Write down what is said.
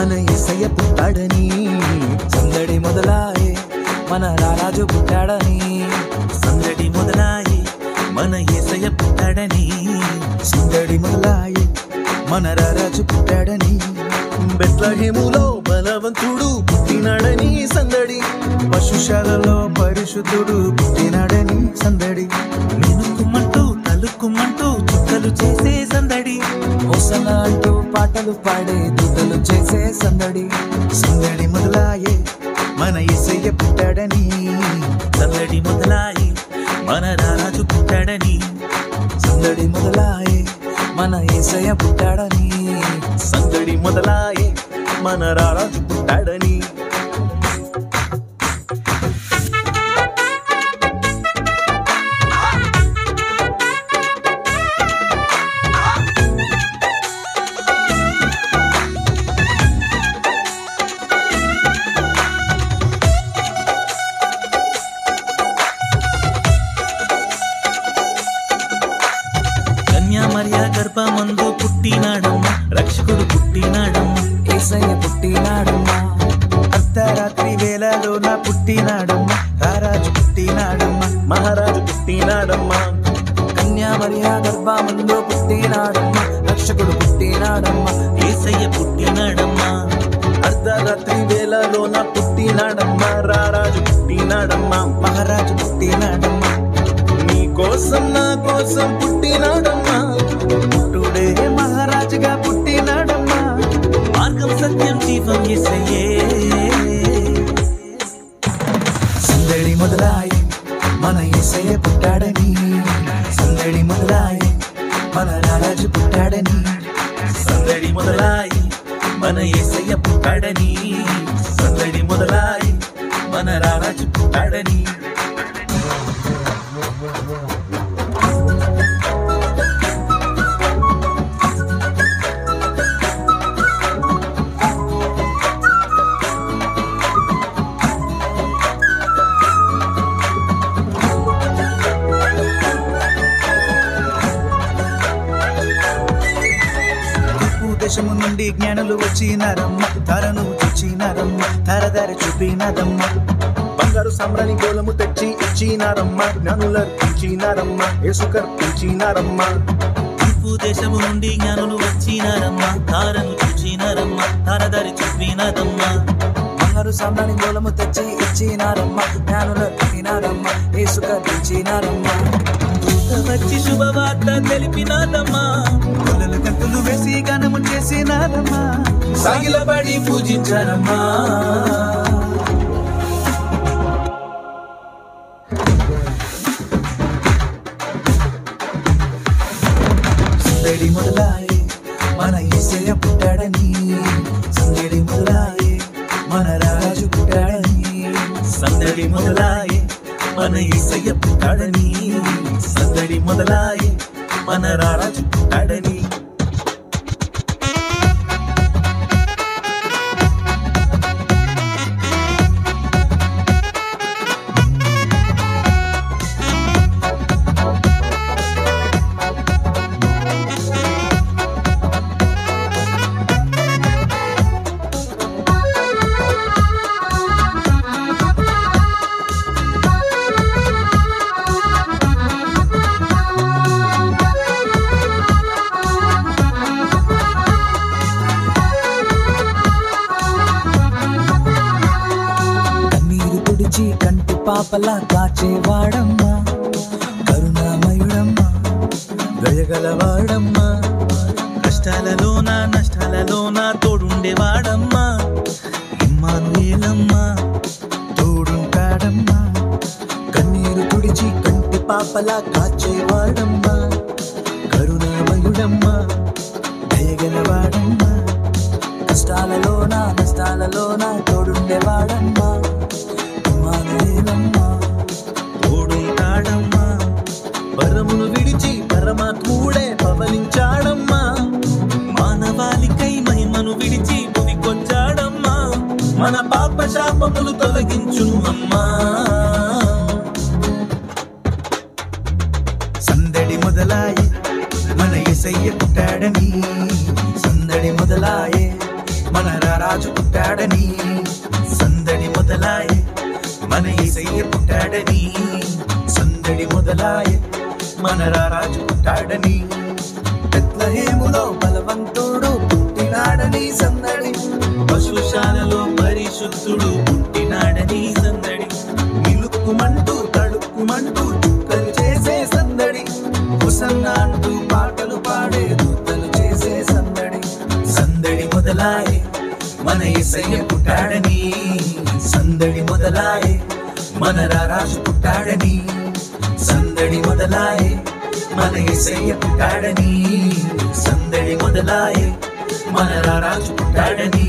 మన యేసయ్య పుట్టాడని సందడి మొదలాయే మన రారాజు పుట్టాడని సందడి మొదలాయే మన యేసయ్య పుట్టాడని సందడి మొదలాయే మన రారాజు పుట్టాడని బెత్లెహేములో బలవంతుడు పుట్టినాడని సందడి పశుశాలలో పరిశుద్ధుడు పుట్టినాడని సందడి మినుకుమంటూ తలుక్కుమంటూ చుక్కలు చేసే సందడి హోసన్నా అంటూ పాటలు పాడే దూతలు చేసే సందడి సందడి మొదలాయే మన యేసయ్య పుట్టాడని సందడి మొదలాయే మన రారాజు పుట్టాడని సందడి మొదలాయే మన యేసయ్య పుట్టాడని సందడి మొదలాయే మన రారాజు పుట్టాడని మరియా గర్భమందు పుట్టినాడమ్మ రక్షకుడు పుట్టినాడమ్మ యేసయ్య పుట్టినాడమ్మా అర్ధరాత్రి వేళలో నా పుట్టినాడమ్మా రారాజు పుట్టినాడమ్మా మహారాజు పుట్టినాడమ్మ కన్యా మరియా గర్భమందు పుట్టినాడమ్మా రక్షకుడు పుట్టినాడమ్మా యేసయ్య పుట్టినాడమ్మ అర్ధరాత్రి వేళలో నా పుట్టినాడమ్మ రారాజు పుట్టినాడమ్మ మహారాజు పుట్టినాడమ్మా నీ కోసం నా కోసం పుట్టినాడమ్మా పుట్టుడే మహారాజుగా పుట్టినాడమ్మా మార్గం సత్యం జీవం యేసయ్యే సందడి మొదలాయి మన యేసయ్య పుట్టాడని సందడి మొదలాయి మన రారాజు పుట్టాడని సందడి మొదలాయి మన యేసయ్య పుట్టాడని సందడి మొదలాయి మన రారాజు పుట్టాడని దేశము నుండి జ్ఞానులు వచ్చినారమ్మ ధరను చూచినారమ్మ ధరదారి చూపినాదమ్మ బంగారు సామ్రాణి గోలము తెచ్చి ఇచ్చినారమ్మ జ్ఞానులర్పించినారమ్మ యేసుకర్పించినారమ్మ తూర్పు దేశము నుండి జ్ఞానులు వచ్చినారమ్మ తారను చూచినారమ్మ తారదారి చూపినాదమ్మ బంగారు సామ్రాణి గోలము తెచ్చి ఇచ్చినారమ్మ జ్ఞానులర్పినారమ్మ యేసుకర్పించినారమ్మ వచ్చి శుభవార్త తెలిపినాదమ్మా కొలలు గంతులు వేసి గానము చేసినారమ్మా సాగిలపడి పూజించారమ్మా సందడి మొదలాయే మన యేసయ్య పుట్టాడని సందడి మొదలాయే మన రాజు పుట్టాడని సందడి మొదలాయే మన యేసయ్య పుట్టాడని సందడి మొదలాయే మన రారాజు పుట్టాడని కంటి పాపలా కాచేవాడమ్మా కరుణామయుడమ్మా దయగలవాడమ్మా కష్టాలలోన నష్టాలలోన తోడుండేవాడమ్మా ఇమ్మానుయేలమ్మా తోడుంటాడమ్మా కన్నీరు తుడిచి కంటి పాపలా కాచేవాడమ్మా కరుణామయుడమ్మా దయగలవాడమ్మా కష్టాలలోన నష్టాలలోన తోడుండేవాడమ్మా తోడుంటాడమ్మా పరమును విడిచి పరమాత్ముడే పవలించాడమ్మా మానవాళికై మహిమను విడిచి భువికొచ్చాడమ్మా మన పాప శాపములు తొలగించును అమ్మా సందడి మొదలాయి మన యేసయ్య పుట్టాడని సందడి మొదలాయే మన రారాజు పుట్టాడని సందడి మొదలాయే మన యేసయ్య పుట్టాడని సందడి మొదలాయే మన రారాజు పుట్టాడని బెత్లెహేములో బలవంతుడు పుట్టినాడని సందడి పశుశాలలో పరిశుద్ధుడు పుట్టినాడని సందడి మిలుక్కుమంటూ తడుక్కుమంటూ చుక్కలు చేసే సందడి హోసన్నా అంటూ పాటలు పాడే దూతలు చేసే సందడి సందడి మొదలాయే మన యేసయ్య పుట్టాడని సందడి మొదలాయే మన రారాజు పుట్టాడని సందడి మొదలాయే మన యేసయ్య పుట్టాడని సందడి మొదలాయే మన రారాజు పుట్టాడని